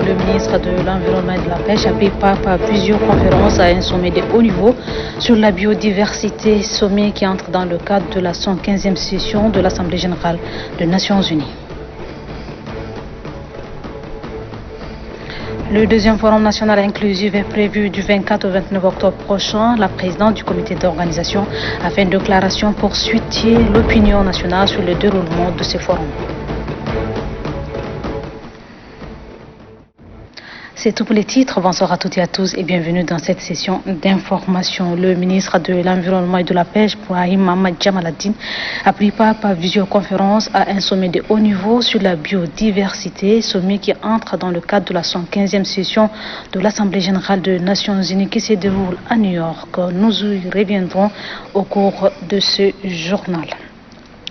Le ministre de l'Environnement et de la Pêche a pris part à plusieurs conférences à un sommet de haut niveau sur la biodiversité, sommet qui entre dans le cadre de la 115e session de l'Assemblée générale des Nations unies. Le deuxième forum national inclusif est prévu du 24 au 29 octobre prochain. La présidente du comité d'organisation a fait une déclaration pour soutenir l'opinion nationale sur le déroulement de ce forum. C'est tout pour les titres. Bonsoir à toutes et à tous et bienvenue dans cette session d'information. Le ministre de l'Environnement et de la Pêche, Brahim Mohamed Jamaluddin, a pris part par visioconférence à un sommet de haut niveau sur la biodiversité, sommet qui entre dans le cadre de la 115e session de l'Assemblée générale des Nations unies qui se déroule à New York. Nous y reviendrons au cours de ce journal.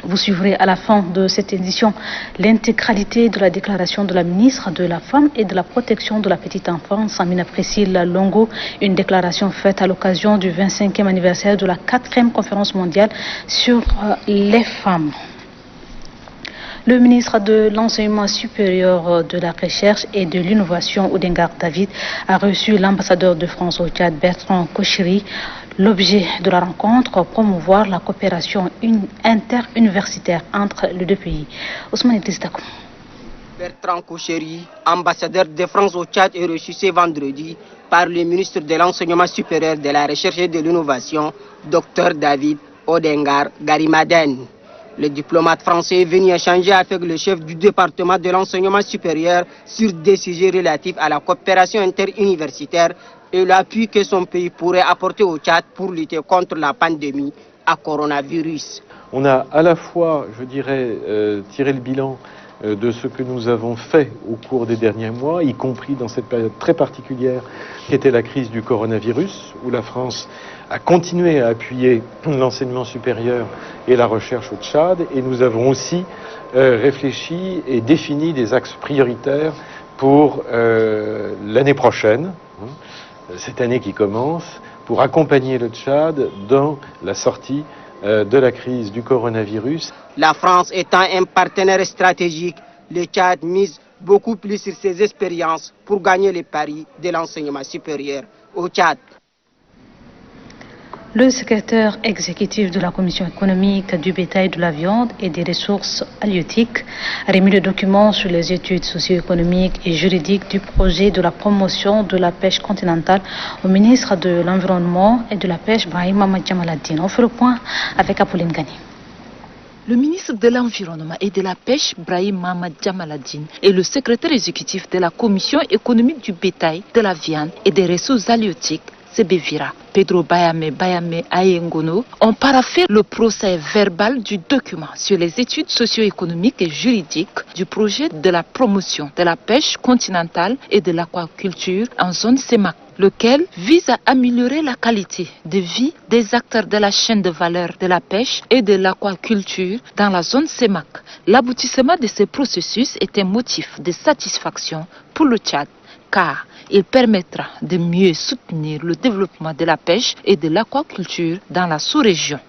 Vous suivrez à la fin de cette édition l'intégralité de la déclaration de la ministre de la Femme et de la Protection de la Petite Enfance, Amina Priscille Longo, une déclaration faite à l'occasion du 25e anniversaire de la 4e conférence mondiale sur les femmes. Le ministre de l'Enseignement supérieur, de la Recherche et de l'Innovation, Oudengar David, a reçu l'ambassadeur de France au Tchad, Bertrand Kochiri. L'objet de la rencontre, promouvoir la coopération interuniversitaire entre les deux pays. Ousmane Idriss Dakou. Bertrand Kochiri, ambassadeur de France au Tchad, est reçu ce vendredi par le ministre de l'Enseignement supérieur, de la Recherche et de l'Innovation, Dr David Oudengar Garimaden. Le diplomate français est venu échanger avec le chef du département de l'enseignement supérieur sur des sujets relatifs à la coopération interuniversitaire et l'appui que son pays pourrait apporter au Tchad pour lutter contre la pandémie à coronavirus. On a à la fois, je dirais, tiré le bilan de ce que nous avons fait au cours des derniers mois, y compris dans cette période très particulière qu'était la crise du coronavirus, où la France a continué à appuyer l'enseignement supérieur et la recherche au Tchad, et nous avons aussi réfléchi et défini des axes prioritaires pour l'année prochaine, cette année qui commence, pour accompagner le Tchad dans la sortie de la crise du coronavirus. La France étant un partenaire stratégique, le Tchad mise beaucoup plus sur ses expériences pour gagner les paris de l'enseignement supérieur au Tchad. Le secrétaire exécutif de la Commission économique du bétail, de la viande et des ressources halieutiques a remis le document sur les études socio-économiques et juridiques du projet de la promotion de la pêche continentale au ministre de l'Environnement et de la Pêche, Brahim Mohamed Jamaluddin. On fait le point avec Apolline Gani. Le ministre de l'Environnement et de la Pêche, Brahim Mohamed Jamaluddin, et le secrétaire exécutif de la Commission économique du bétail, de la viande et des ressources halieutiques, Sebevira, Pedro Bayame Ayengono, ont paraphé le procès verbal du document sur les études socio-économiques et juridiques du projet de la promotion de la pêche continentale et de l'aquaculture en zone CEMAC, lequel vise à améliorer la qualité de vie des acteurs de la chaîne de valeur de la pêche et de l'aquaculture dans la zone CEMAC. L'aboutissement de ce processus est un motif de satisfaction pour le Tchad, car il permettra de mieux soutenir le développement de la pêche et de l'aquaculture dans la sous-région.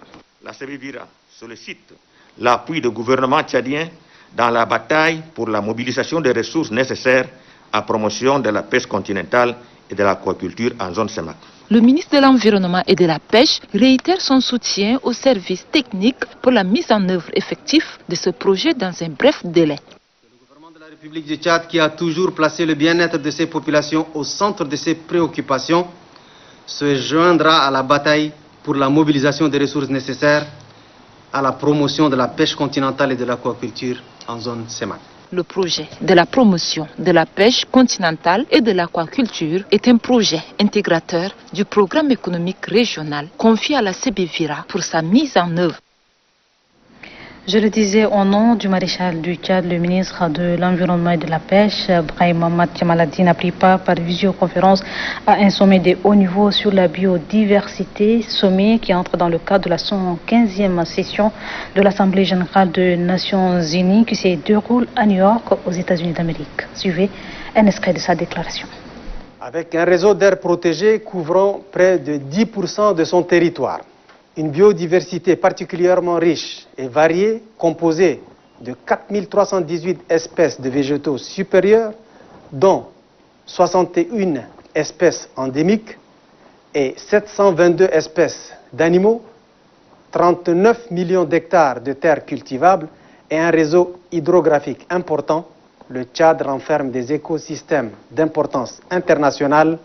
La Sebevira sollicite l'appui du gouvernement tchadien dans la bataille pour la mobilisation des ressources nécessaires à la promotion de la pêche continentale et de l'aquaculture en zone CEMAC. Le ministre de l'Environnement et de la Pêche réitère son soutien aux services techniques pour la mise en œuvre effective de ce projet dans un bref délai. La République du Tchad, qui a toujours placé le bien-être de ses populations au centre de ses préoccupations, se joindra à la bataille pour la mobilisation des ressources nécessaires à la promotion de la pêche continentale et de l'aquaculture en zone CEMAC. Le projet de la promotion de la pêche continentale et de l'aquaculture est un projet intégrateur du programme économique régional confié à la Sebevira pour sa mise en œuvre. Je le disais, au nom du maréchal du Tchad, le ministre de l'Environnement et de la Pêche, Brahim Mahamat Jamal ad-Din, a pris part par visioconférence à un sommet de haut niveau sur la biodiversité, sommet qui entre dans le cadre de la 115e session de l'Assemblée générale des Nations unies qui se déroule à New York, aux États-Unis d'Amérique. Suivez un extrait de sa déclaration. Avec un réseau d'aires protégées couvrant près de 10% de son territoire, une biodiversité particulièrement riche et variée, composée de 4318 espèces de végétaux supérieurs, dont 61 espèces endémiques et 722 espèces d'animaux, 39 millions d'hectares de terres cultivables et un réseau hydrographique important, le Tchad renferme des écosystèmes d'importance internationale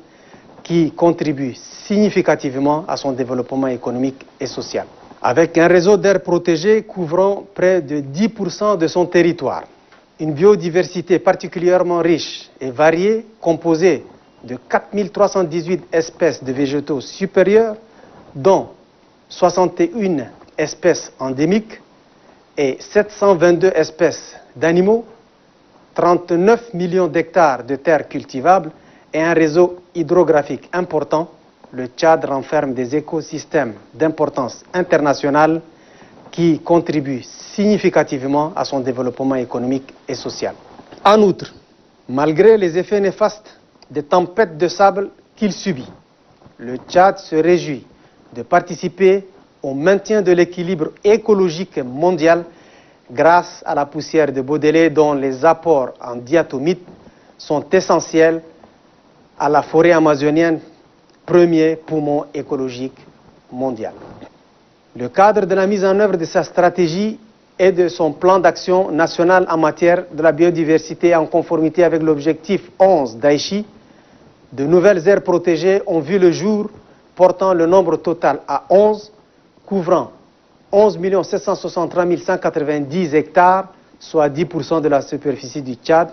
qui contribue significativement à son développement économique et social. Avec un réseau d'aires protégées couvrant près de 10% de son territoire, une biodiversité particulièrement riche et variée, composée de 4318 espèces de végétaux supérieurs, dont 61 espèces endémiques et 722 espèces d'animaux, 39 millions d'hectares de terres cultivables et un réseau hydrographique important, le Tchad renferme des écosystèmes d'importance internationale qui contribuent significativement à son développement économique et social. En outre, malgré les effets néfastes des tempêtes de sable qu'il subit, le Tchad se réjouit de participer au maintien de l'équilibre écologique mondial grâce à la poussière de Baudelaire dont les apports en diatomite sont essentiels à la forêt amazonienne, premier poumon écologique mondial. Le cadre de la mise en œuvre de sa stratégie et de son plan d'action national en matière de la biodiversité en conformité avec l'objectif 11 d'Aichi, de nouvelles aires protégées ont vu le jour, portant le nombre total à 11, couvrant 11 763 190 hectares, soit 10% de la superficie du Tchad.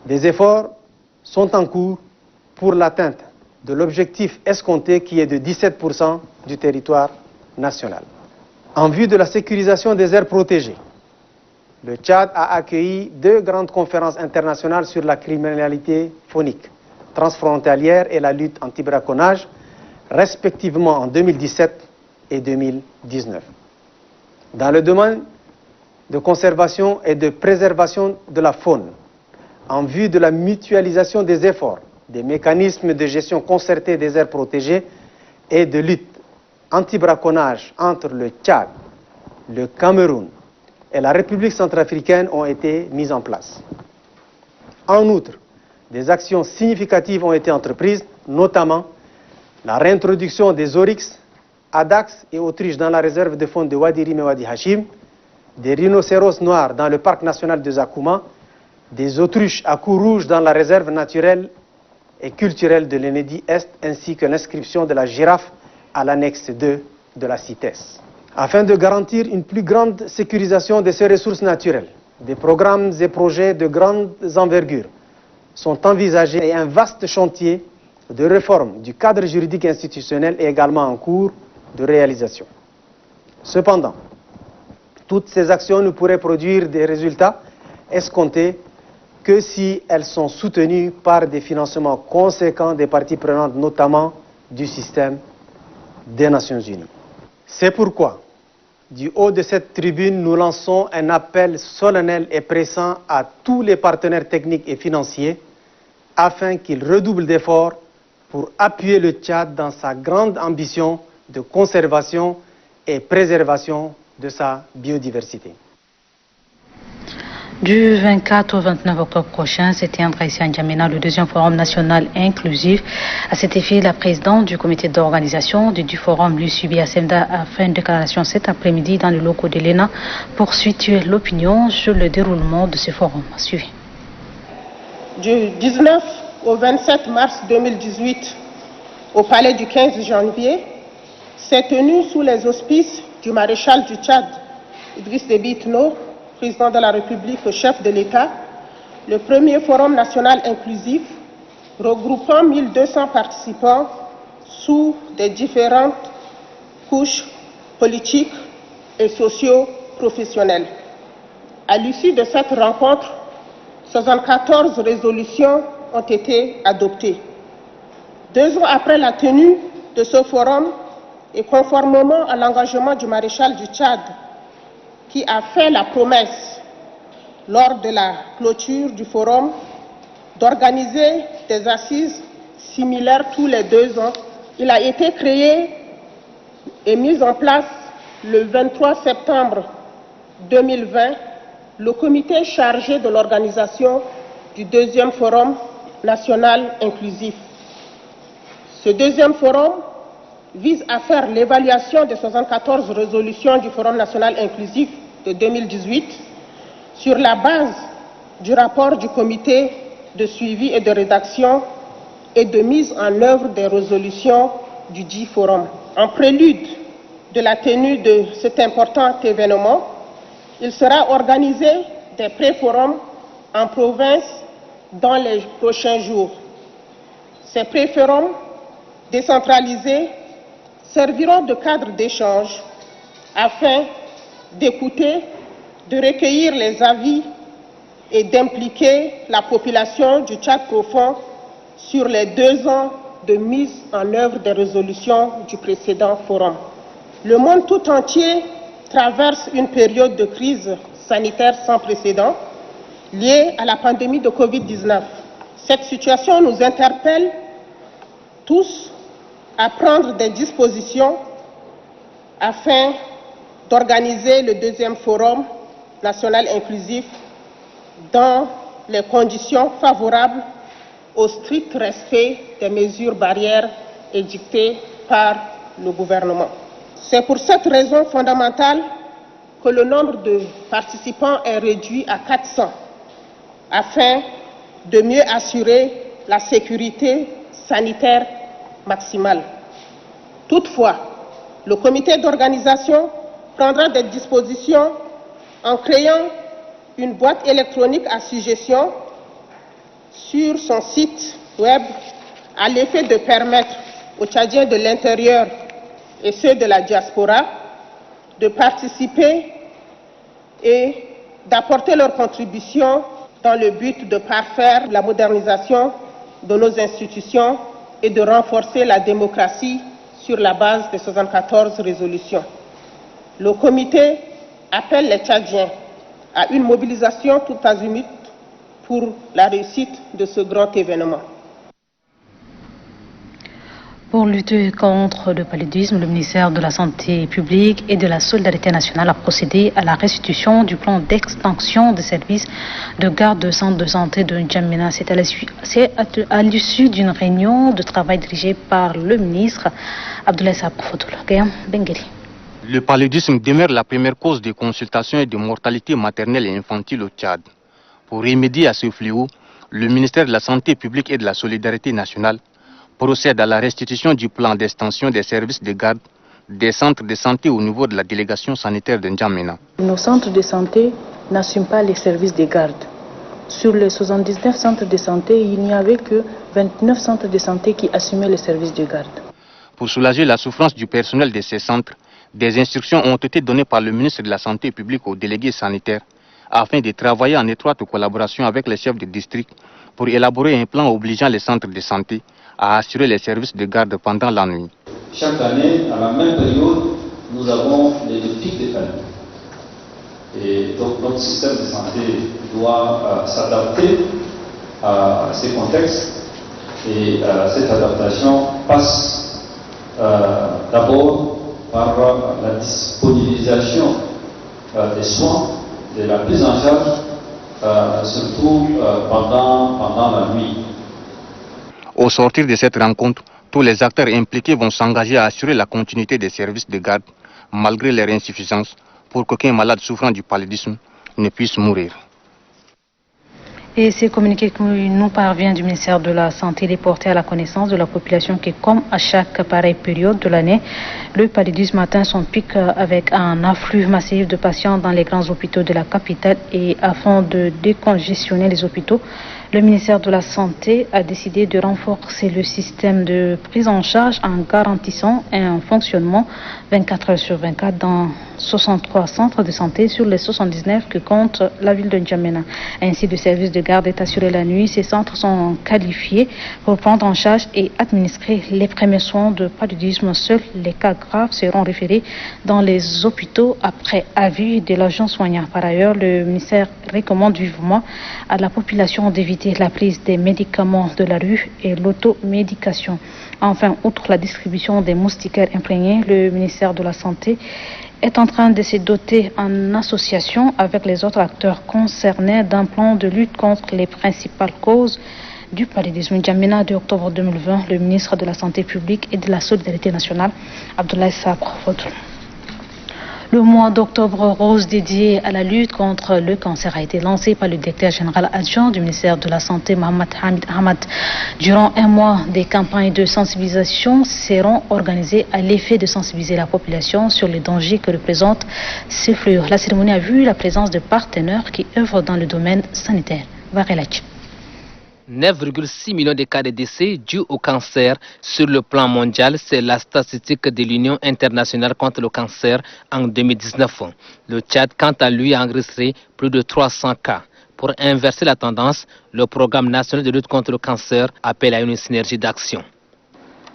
Des efforts sont en cours pour l'atteinte de l'objectif escompté qui est de 17% du territoire national. En vue de la sécurisation des aires protégées, le Tchad a accueilli 2 grandes conférences internationales sur la criminalité faunique transfrontalière et la lutte anti-braconnage, respectivement en 2017 et 2019. Dans le domaine de conservation et de préservation de la faune, en vue de la mutualisation des efforts, des mécanismes de gestion concertée des aires protégées et de lutte anti-braconnage entre le Tchad, le Cameroun et la République centrafricaine ont été mises en place. En outre, des actions significatives ont été entreprises, notamment la réintroduction des oryx, adax et autruches dans la réserve de faune de Wadi Rim et Wadi Hachim, des rhinocéros noirs dans le parc national de Zakouma, des autruches à cou rouge dans la réserve naturelle et culturelle de l'Enedi Est, ainsi que l'inscription de la girafe à l'annexe 2 de la CITES. Afin de garantir une plus grande sécurisation de ces ressources naturelles, des programmes et projets de grande envergure sont envisagés et un vaste chantier de réforme du cadre juridique institutionnel est également en cours de réalisation. Cependant, toutes ces actions ne pourraient produire des résultats escomptés que si elles sont soutenues par des financements conséquents des parties prenantes, notamment du système des Nations Unies. C'est pourquoi, du haut de cette tribune, nous lançons un appel solennel et pressant à tous les partenaires techniques et financiers afin qu'ils redoublent d'efforts pour appuyer le Tchad dans sa grande ambition de conservation et préservation de sa biodiversité. Du 24 au 29 octobre prochain se tiendra ici à N'Djamena le 2e forum national inclusif. À cet effet, la présidente du comité d'organisation du forum, Lusubi Assemda, a fait une déclaration cet après-midi dans le locaux de l'ENA pour situer l'opinion sur le déroulement de ce forum. Suivez. Du 19 au 27 mars 2018, au palais du 15 janvier, s'est tenu sous les auspices du maréchal du Tchad, Idriss Déby Itno, président de la République, chef de l'État, le premier forum national inclusif regroupant 1200 participants sous des différentes couches politiques et socio-professionnelles. À l'issue de cette rencontre, 74 résolutions ont été adoptées. 2 ans après la tenue de ce forum, et conformément à l'engagement du maréchal du Tchad, qui a fait la promesse lors de la clôture du forum d'organiser des assises similaires tous les 2 ans, il a été créé et mis en place le 23 septembre 2020 le comité chargé de l'organisation du 2e forum national inclusif. Ce 2e forum vise à faire l'évaluation des 74 résolutions du Forum national inclusif de 2018 sur la base du rapport du comité de suivi et de rédaction et de mise en œuvre des résolutions du dit forum. En prélude de la tenue de cet important événement, il sera organisé des pré-forums en province dans les prochains jours. Ces pré-forums décentralisés serviront de cadre d'échange afin d'écouter, de recueillir les avis et d'impliquer la population du Tchad profond sur les 2 ans de mise en œuvre des résolutions du précédent forum. Le monde tout entier traverse une période de crise sanitaire sans précédent liée à la pandémie de Covid-19. Cette situation nous interpelle tous à prendre des dispositions afin d'organiser le 2e forum national inclusif dans les conditions favorables au strict respect des mesures barrières édictées par le gouvernement. C'est pour cette raison fondamentale que le nombre de participants est réduit à 400 afin de mieux assurer la sécurité sanitaire maximale. Toutefois, le comité d'organisation prendra des dispositions en créant une boîte électronique à suggestion sur son site web à l'effet de permettre aux Tchadiens de l'intérieur et ceux de la diaspora de participer et d'apporter leur contribution dans le but de parfaire la modernisation de nos institutions et de renforcer la démocratie sur la base des 74 résolutions. Le comité appelle les Tchadiens à une mobilisation tout azimut pour la réussite de ce grand événement. Pour lutter contre le paludisme, le ministère de la Santé publique et de la Solidarité nationale a procédé à la restitution du plan d'extension des services de garde de centre de santé de N'Djamena. C'est à l'issue d'une réunion de travail dirigée par le ministre Abdoulaye Sarkozy. Le paludisme demeure la première cause de consultation et de mortalité maternelle et infantile au Tchad. Pour remédier à ce fléau, le ministère de la Santé publique et de la Solidarité nationale procède à la restitution du plan d'extension des services de garde des centres de santé au niveau de la délégation sanitaire de N'Djamena. Nos centres de santé n'assument pas les services de garde. Sur les 79 centres de santé, il n'y avait que 29 centres de santé qui assumaient les services de garde. Pour soulager la souffrance du personnel de ces centres, des instructions ont été données par le ministre de la Santé publique aux délégués sanitaires afin de travailler en étroite collaboration avec les chefs de district pour élaborer un plan obligeant les centres de santé à assurer les services de garde pendant la nuit. Chaque année, à la même période, nous avons les pics de famille. Et donc notre système de santé doit s'adapter à ces contextes. Et cette adaptation passe d'abord par la disponibilisation des soins, de la prise en charge, surtout pendant la nuit. Au sortir de cette rencontre, tous les acteurs impliqués vont s'engager à assurer la continuité des services de garde, malgré leur insuffisance, pour qu'aucun malade souffrant du paludisme ne puisse mourir. Et ces communiqués qui nous parvient du ministère de la Santé est porté à la connaissance de la population qui, comme à chaque pareille période de l'année, le paludisme atteint son pic avec un afflux massif de patients dans les grands hôpitaux de la capitale. Et afin de décongestionner les hôpitaux, le ministère de la Santé a décidé de renforcer le système de prise en charge en garantissant un fonctionnement 24 heures sur 24 dans 63 centres de santé sur les 79 que compte la ville de N'Djamena. Ainsi, le service de garde est assuré la nuit. Ces centres sont qualifiés pour prendre en charge et administrer les premiers soins de paludisme. Seuls les cas graves seront référés dans les hôpitaux après avis de l'agent soignant. Par ailleurs, le ministère recommande vivement à la population d'éviter la prise des médicaments de la rue et l'automédication. Enfin, outre la distribution des moustiquaires imprégnés, le ministère de la Santé est en train de se doter en association avec les autres acteurs concernés d'un plan de lutte contre les principales causes du paludisme. N'Djamena, 2 octobre 2020, le ministre de la Santé publique et de la Solidarité nationale, Abdoulaye Sabre. Le mois d'octobre rose dédié à la lutte contre le cancer a été lancé par le directeur général adjoint du ministère de la Santé, Mohamed Hamid Ahmad. Durant un mois, des campagnes de sensibilisation seront organisées à l'effet de sensibiliser la population sur les dangers que représente ce fléau. La cérémonie a vu la présence de partenaires qui œuvrent dans le domaine sanitaire. Varelach. 9,6 millions de cas de décès dus au cancer sur le plan mondial, c'est la statistique de l'Union internationale contre le cancer en 2019. Le Tchad, quant à lui, a enregistré plus de 300 cas. Pour inverser la tendance, le programme national de lutte contre le cancer appelle à une synergie d'action.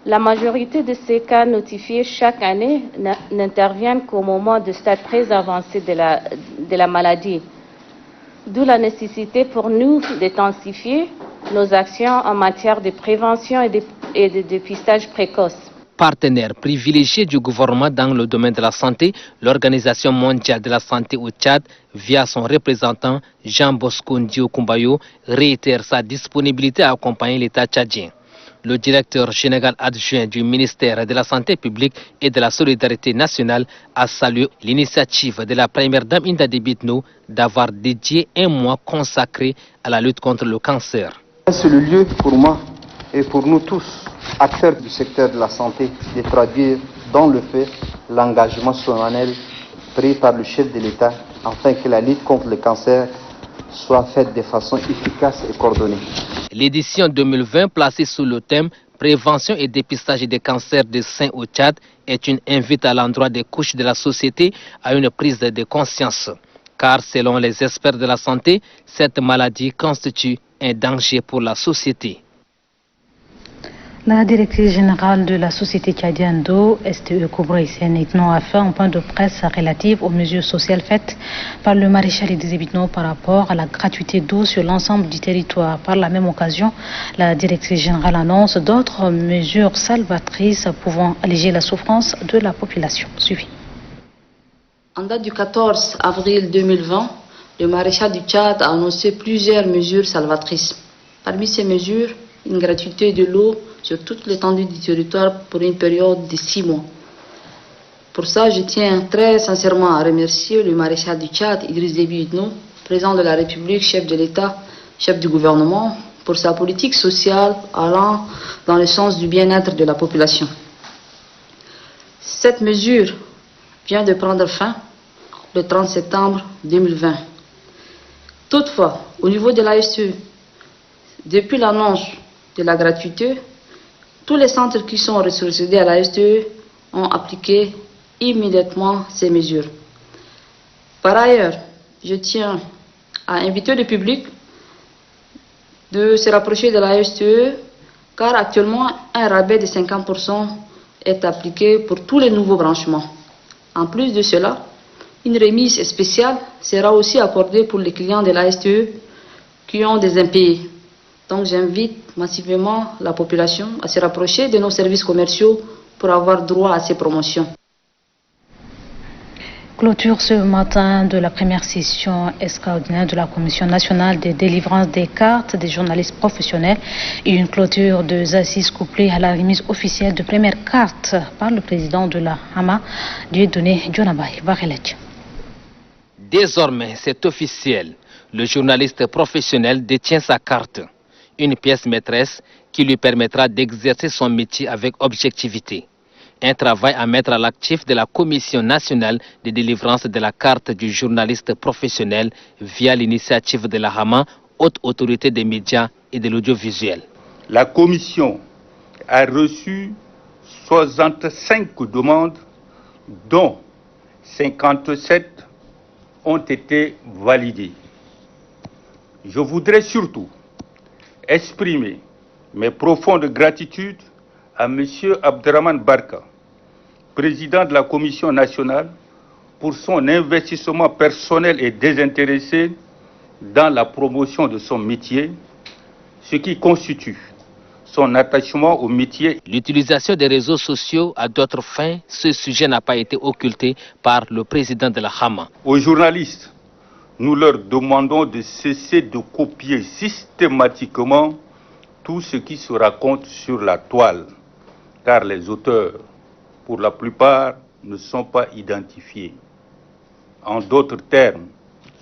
La majorité de ces cas notifiés chaque année n'interviennent qu'au moment de stade très avancé de la maladie. D'où la nécessité pour nous d'intensifier nos actions en matière de prévention et de dépistage précoce. Partenaire privilégié du gouvernement dans le domaine de la santé, l'Organisation mondiale de la santé au Tchad, via son représentant Jean Bosco Ndio Koumbayo, réitère sa disponibilité à accompagner l'État tchadien. Le directeur général adjoint du ministère de la Santé publique et de la Solidarité nationale a salué l'initiative de la première dame Inda Debitno d'avoir dédié un mois consacré à la lutte contre le cancer. C'est le lieu pour moi et pour nous tous, acteurs du secteur de la santé, de traduire dans le fait l'engagement solennel pris par le chef de l'État afin que la lutte contre le cancer soit faite de façon efficace et coordonnée. L'édition 2020, placée sous le thème Prévention et dépistage des cancers des seins au Tchad, est une invite à l'endroit des couches de la société à une prise de conscience. Car selon les experts de la santé, cette maladie constitue un danger pour la société. La directrice générale de la Société tchadienne d'eau, STE Koubra Hissène Itno, a fait un point de presse relative aux mesures sociales faites par le maréchal Idrissa Itno par rapport à la gratuité d'eau sur l'ensemble du territoire. Par la même occasion, la directrice générale annonce d'autres mesures salvatrices pouvant alléger la souffrance de la population. Suivi. En date du 14 avril 2020, le maréchal du Tchad a annoncé plusieurs mesures salvatrices. Parmi ces mesures, une gratuité de l'eau sur toute l'étendue du territoire pour une période de 6 mois. Pour ça, je tiens très sincèrement à remercier le maréchal du Tchad, Idriss Déby Itno, président de la République, chef de l'État, chef du gouvernement, pour sa politique sociale allant dans le sens du bien-être de la population. Cette mesure vient de prendre fin le 30 septembre 2020. Toutefois, au niveau de l'ASE, depuis l'annonce de la gratuité, tous les centres qui sont ressourcés à la STE ont appliqué immédiatement ces mesures. Par ailleurs, je tiens à inviter le public de se rapprocher de la STE car actuellement un rabais de 50% est appliqué pour tous les nouveaux branchements. En plus de cela, une remise spéciale sera aussi accordée pour les clients de la STE qui ont des impayés. Donc j'invite massivement la population à se rapprocher de nos services commerciaux pour avoir droit à ces promotions. Clôture ce matin de la première session extraordinaire de la Commission nationale de délivrance des cartes des journalistes professionnels et une clôture de assises couplée à la remise officielle de première carte par le président de la Hama, Dieudonné Dionabay Varelech. Désormais, c'est officiel. Le journaliste professionnel détient sa carte. Une pièce maîtresse qui lui permettra d'exercer son métier avec objectivité. Un travail à mettre à l'actif de la Commission nationale de délivrance de la carte du journaliste professionnel via l'initiative de la Hama, haute autorité des médias et de l'audiovisuel. La Commission a reçu 65 demandes, dont 57 ont été validés. Je voudrais surtout exprimer mes profondes gratitudes à M. Abderrahmane Barka, président de la Commission nationale, pour son investissement personnel et désintéressé dans la promotion de son métier, ce qui constitue son attachement au métier. L'utilisation des réseaux sociaux à d'autres fins, ce sujet n'a pas été occulté par le président de la Hama. Aux journalistes, nous leur demandons de cesser de copier systématiquement tout ce qui se raconte sur la toile, car les auteurs, pour la plupart, ne sont pas identifiés. En d'autres termes,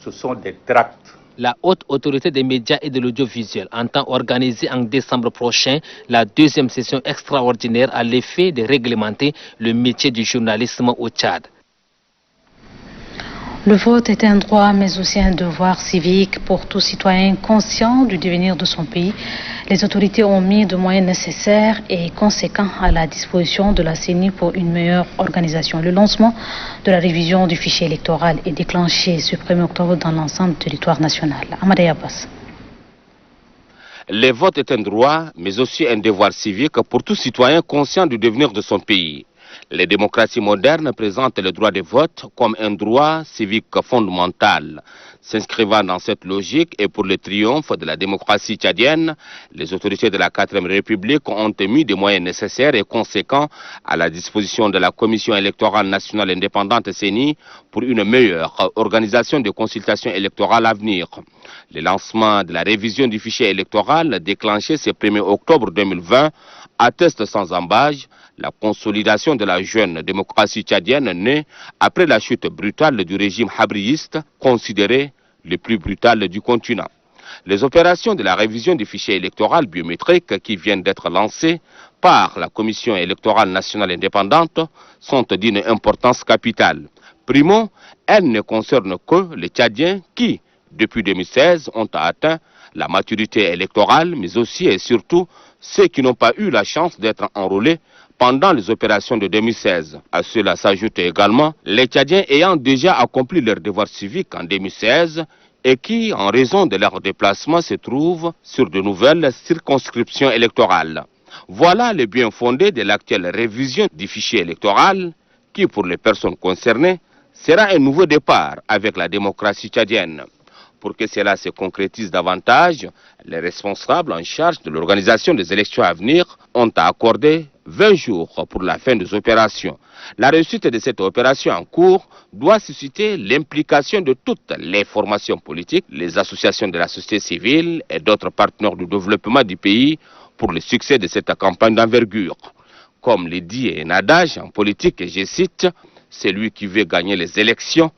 ce sont des tracts. La Haute Autorité des médias et de l'audiovisuel entend organiser en décembre prochain la deuxième session extraordinaire à l'effet de réglementer le métier du journalisme au Tchad. Le vote est un droit, mais aussi un devoir civique pour tout citoyen conscient du devenir de son pays. Les autorités ont mis de moyens nécessaires et conséquents à la disposition de la CENI pour une meilleure organisation. Le lancement de la révision du fichier électoral est déclenché ce 1er octobre dans l'ensemble du territoire national. Amadé Abbas. Le vote est un droit, mais aussi un devoir civique pour tout citoyen conscient du devenir de son pays. Les démocraties modernes présentent le droit de vote comme un droit civique fondamental. S'inscrivant dans cette logique et pour le triomphe de la démocratie tchadienne, les autorités de la 4e République ont mis des moyens nécessaires et conséquents à la disposition de la Commission électorale nationale indépendante CENI pour une meilleure organisation des consultations électorales à venir. Le lancement de la révision du fichier électoral déclenché ce 1er octobre 2020 atteste sans embâche la consolidation de la jeune démocratie tchadienne née après la chute brutale du régime habriyiste, considéré le plus brutal du continent. Les opérations de la révision du fichier électoral biométrique qui viennent d'être lancées par la Commission électorale nationale indépendante sont d'une importance capitale. Primo, elles ne concernent que les Tchadiens qui, depuis 2016, ont atteint la maturité électorale, mais aussi et surtout ceux qui n'ont pas eu la chance d'être enrôlés pendant les opérations de 2016. À cela s'ajoutent également les Tchadiens ayant déjà accompli leur devoir civique en 2016 et qui, en raison de leur déplacement, se trouvent sur de nouvelles circonscriptions électorales. Voilà le bien fondé de l'actuelle révision du fichier électoral qui, pour les personnes concernées, sera un nouveau départ avec la démocratie tchadienne. Pour que cela se concrétise davantage, les responsables en charge de l'organisation des élections à venir ont accordé 20 jours pour la fin des opérations. La réussite de cette opération en cours doit susciter l'implication de toutes les formations politiques, les associations de la société civile et d'autres partenaires du développement du pays pour le succès de cette campagne d'envergure. Comme le dit un adage en politique, et je cite, « Celui qui veut gagner les élections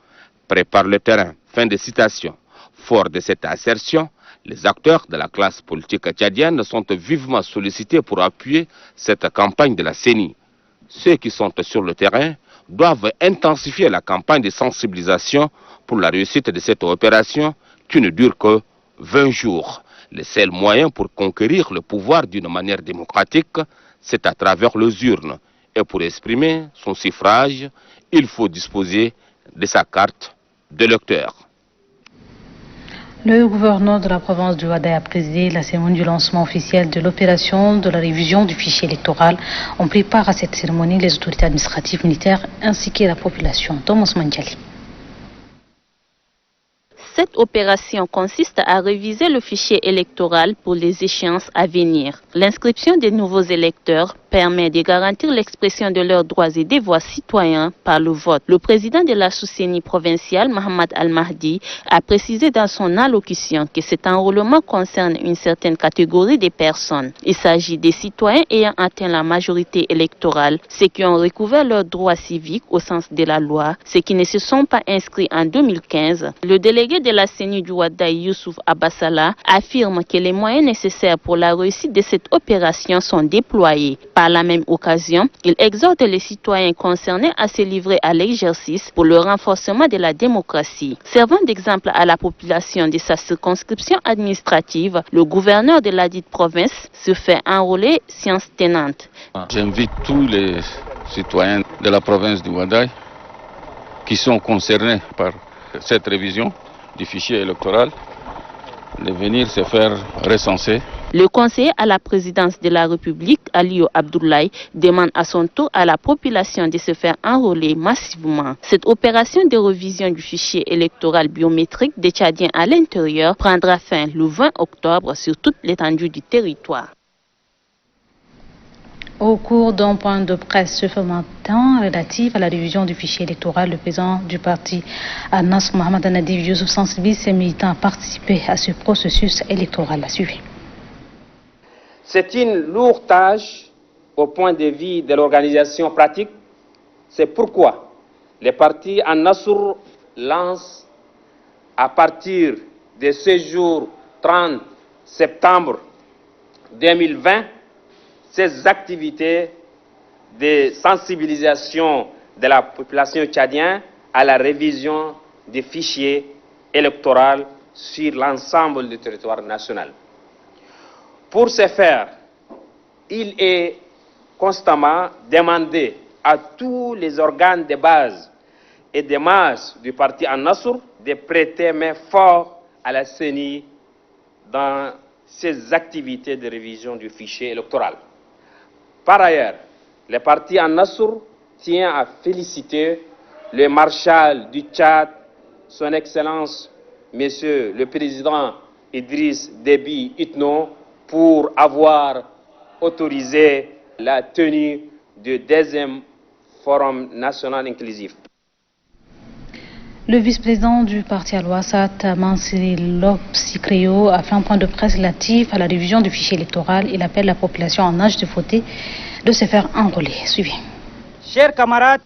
prépare le terrain ». Fin de citation. Fort de cette assertion, les acteurs de la classe politique tchadienne sont vivement sollicités pour appuyer cette campagne de la CENI. Ceux qui sont sur le terrain doivent intensifier la campagne de sensibilisation pour la réussite de cette opération qui ne dure que 20 jours. Le seul moyen pour conquérir le pouvoir d'une manière démocratique, c'est à travers les urnes. Et pour exprimer son suffrage, il faut disposer de sa carte d'électeur. Le gouverneur de la province du Ouaddaï a présidé la cérémonie du lancement officiel de l'opération de la révision du fichier électoral. On prit part à cette cérémonie les autorités administratives, militaires ainsi que la population. Thomas Mandjali. Cette opération consiste à réviser le fichier électoral pour les échéances à venir. L'inscription des nouveaux électeurs permet de garantir l'expression de leurs droits et devoirs citoyens par le vote. Le président de la sous-CENI provinciale, Mohamed Al-Mahdi, a précisé dans son allocution que cet enrôlement concerne une certaine catégorie de personnes. Il s'agit des citoyens ayant atteint la majorité électorale, ceux qui ont recouvert leurs droits civiques au sens de la loi, ceux qui ne se sont pas inscrits en 2015. Le délégué de la CENI du Ouaddaï, Youssouf Abassala, affirme que les moyens nécessaires pour la réussite de cette opération sont déployés. Par la même occasion, il exhorte les citoyens concernés à se livrer à l'exercice pour le renforcement de la démocratie. Servant d'exemple à la population de sa circonscription administrative, le gouverneur de la dite province se fait enrôler science tenante. J'invite tous les citoyens de la province du Ouaddaï qui sont concernés par cette révision du fichier électoral de venir se faire recenser. Le conseiller à la présidence de la République, Aliou Abdoulaye, demande à son tour à la population de se faire enrôler massivement. Cette opération de révision du fichier électoral biométrique des Tchadiens à l'intérieur prendra fin le 20 octobre sur toute l'étendue du territoire. Au cours d'un point de presse ce matin relatif à la révision du fichier électoral, le président du parti Anas Mohamed Anadif Youssouf sensibilise ses militants à participer à ce processus électoral. À suivre. C'est une lourde tâche au point de vue de l'organisation pratique. C'est pourquoi les partis An-Nasr lancent à partir de ce jour 30 septembre 2020 ces activités de sensibilisation de la population tchadienne à la révision des fichiers électoraux sur l'ensemble du territoire national. Pour ce faire, il est constamment demandé à tous les organes de base et de masse du parti An-Nasr de prêter main forte à la CENI dans ces activités de révision du fichier électoral. Par ailleurs, le parti An-Nasr tient à féliciter le marshal du Tchad, son Excellence, Monsieur le Président Idriss Déby Itno, pour avoir autorisé la tenue du deuxième Forum national inclusif. Le vice-président du parti Al-Wassat, Mansiri Lop-Sikrio, a fait un point de presse relatif à la révision du fichier électoral. Il appelle la population en âge de voter de se faire enrôler. Suivez. Chers camarades,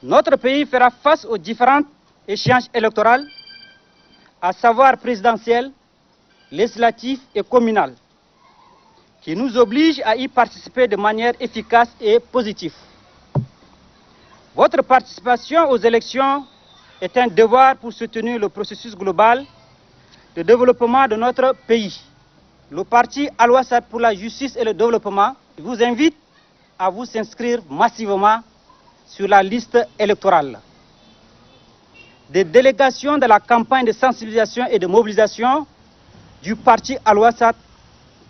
notre pays fera face aux différentes échéances électorales, à savoir présidentielles, législatives et communales, qui nous obligent à y participer de manière efficace et positive. Votre participation aux élections est un devoir pour soutenir le processus global de développement de notre pays. Le parti Al-Wassat pour la justice et le développement vous invite à vous inscrire massivement sur la liste électorale. Des délégations de la campagne de sensibilisation et de mobilisation du parti Al-Wassat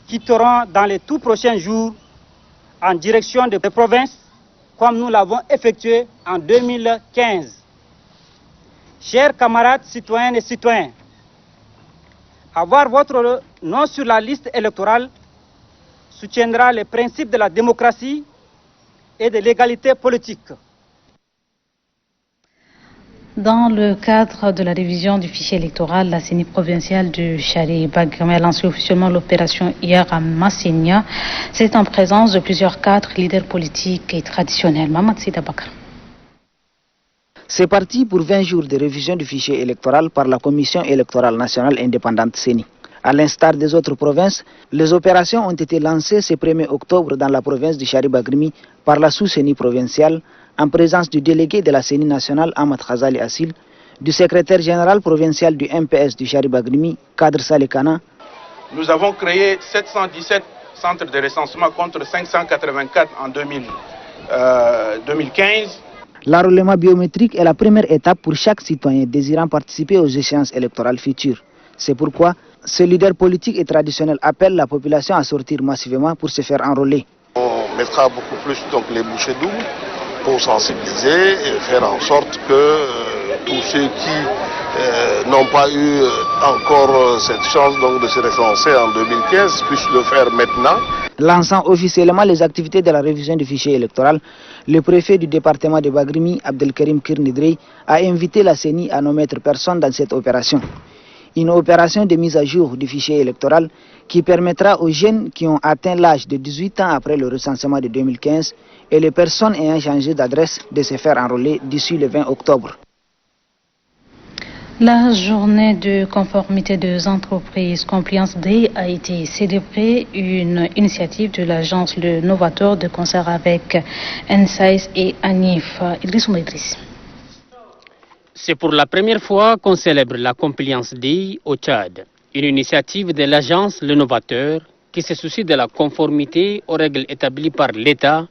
quitteront dans les tout prochains jours en direction des provinces comme nous l'avons effectué en 2015. Chers camarades citoyennes et citoyens, avoir votre nom sur la liste électorale soutiendra les principes de la démocratie et de l'égalité politique. Dans le cadre de la révision du fichier électoral, la CENI provinciale du Chari Bagram a lancé officiellement l'opération hier à Massenia. C'est en présence de plusieurs cadres, leaders politiques et traditionnels. Mamad Sida Bakr. C'est parti pour 20 jours de révision du fichier électoral par la Commission électorale nationale indépendante CENI. À l'instar des autres provinces, les opérations ont été lancées ce 1er octobre dans la province du Chari Bagrimi par la sous-CENI provinciale, en présence du délégué de la CENI nationale Ahmad Khazali Assil, du secrétaire général provincial du MPS du Chari Bagrimi, Kadr Salekana. Nous avons créé 717 centres de recensement contre 584 en 2015. L'enrôlement biométrique est la première étape pour chaque citoyen désirant participer aux échéances électorales futures. C'est pourquoi ce leader politique et traditionnel appelle la population à sortir massivement pour se faire enrôler. On mettra beaucoup plus donc, les bouchées doubles pour sensibiliser et faire en sorte que tous ceux qui n'ont pas eu encore cette chance donc, de se référencer en 2015 puissent le faire maintenant. Lançant officiellement les activités de la révision du fichier électoral, le préfet du département de Bagrimi, Abdelkarim Kirnidrey, a invité la CENI à ne mettre personne dans cette opération. Une opération de mise à jour du fichier électoral qui permettra aux jeunes qui ont atteint l'âge de 18 ans après le recensement de 2015 et les personnes ayant changé d'adresse de se faire enrôler d'ici le 20 octobre. La journée de conformité des entreprises Compliance Day a été célébrée, une initiative de l'agence Le Novateur de concert avec NSAIS et ANIF. Idriss. C'est pour la première fois qu'on célèbre la Compliance Day au Tchad, une initiative de l'agence Le Novateur qui se soucie de la conformité aux règles établies par l'État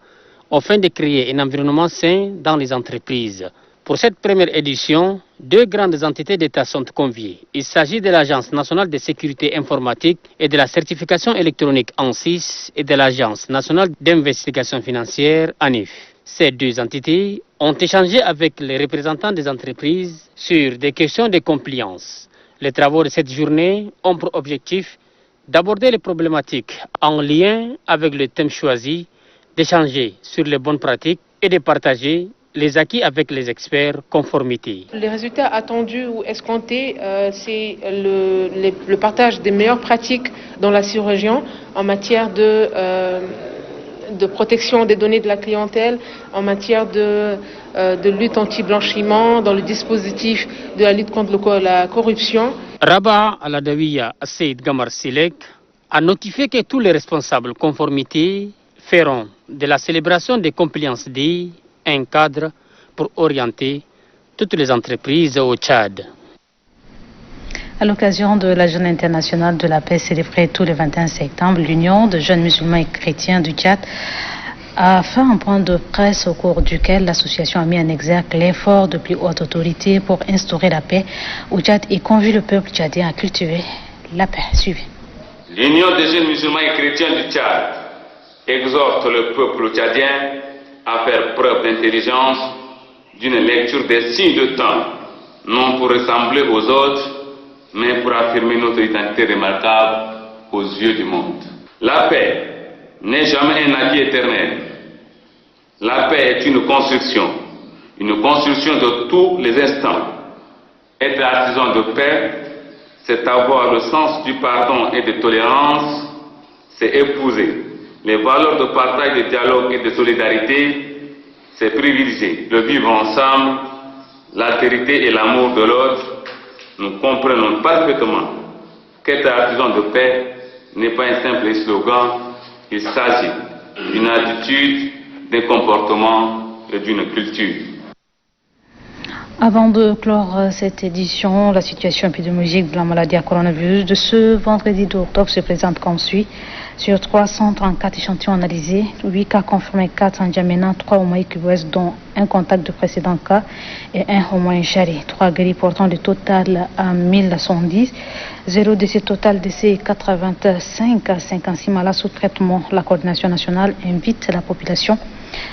afin de créer un environnement sain dans les entreprises. Pour cette première édition, 2 grandes entités d'État sont conviées. Il s'agit de l'Agence nationale de sécurité informatique et de la certification électronique ANSIS et de l'Agence nationale d'investigation financière ANIF. Ces 2 entités ont échangé avec les représentants des entreprises sur des questions de compliance. Les travaux de cette journée ont pour objectif d'aborder les problématiques en lien avec le thème choisi, d'échanger sur les bonnes pratiques et de partager les acquis avec les experts conformité. Les résultats attendus ou escomptés, c'est le partage des meilleures pratiques dans la sous-région en matière de protection des données de la clientèle, en matière de lutte anti-blanchiment, dans le dispositif de la lutte contre la corruption. Rabat Aladawiya Seyd Gamar Silek a notifié que tous les responsables conformité feront de la célébration des Compliance Day un cadre pour orienter toutes les entreprises au Tchad. À l'occasion de la Journée internationale de la paix célébrée tous les 21 septembre, l'Union de jeunes musulmans et chrétiens du Tchad a fait un point de presse au cours duquel l'association a mis en exergue l'effort de plus haute autorité pour instaurer la paix au Tchad et convie le peuple tchadien à cultiver la paix. Suivez. L'Union des jeunes musulmans et chrétiens du Tchad exhorte le peuple tchadien à faire preuve d'intelligence, d'une lecture des signes de temps, non pour ressembler aux autres, mais pour affirmer notre identité remarquable aux yeux du monde. La paix n'est jamais un acquis éternel. La paix est une construction de tous les instants. Être artisan de paix, c'est avoir le sens du pardon et de tolérance, c'est épouser les valeurs de partage, de dialogue et de solidarité, c'est privilégier le vivre ensemble, l'altérité et l'amour de l'autre. Nous comprenons parfaitement qu'être artisan de paix n'est pas un simple slogan, il s'agit d'une attitude, d'un comportement et d'une culture. Avant de clore cette édition, la situation épidémiologique de la maladie à coronavirus de ce vendredi 2 octobre se présente comme suit. Sur 334 échantillons analysés, 8 cas confirmés, 4 en Djamena, 3 au Maïk-Ouest, dont un contact de précédent cas et 1 au Maïchari. 3 guéris portant le total à 1110. 0 décès total, décès 85 à 56 malades sous traitement. La coordination nationale invite la population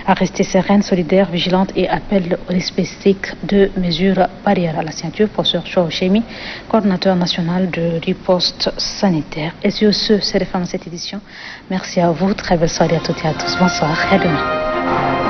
à rester sereine, solidaire, vigilante et appelle au respect strict de mesures barrières. À la ceinture, professeur Chouao Chemi, coordinateur national de riposte sanitaire. Et sur ce, c'est la fin de cette édition. Merci à vous, très belle soirée à toutes et à tous. Bonsoir et à demain.